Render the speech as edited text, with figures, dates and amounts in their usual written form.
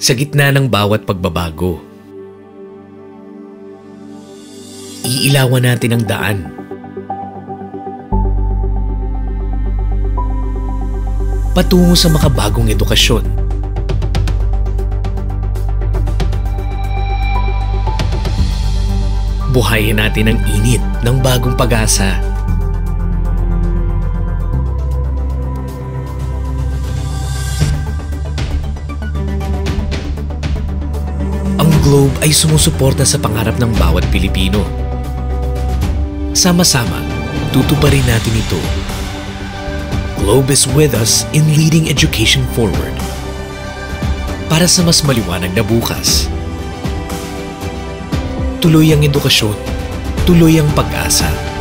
Sa gitna ng bawat pagbabago, iilawan natin ang daan. Patungo sa makabagong edukasyon. Buhayin natin ang init ng bagong pag-asa. Ang Globe ay sumusuporta sa pangarap ng bawat Pilipino. Sama-sama, tutuparin natin ito. Globe is with us in leading education forward. Para sa mas maliwanag na bukas. Tuloy ang edukasyon, tuloy ang pag-asa.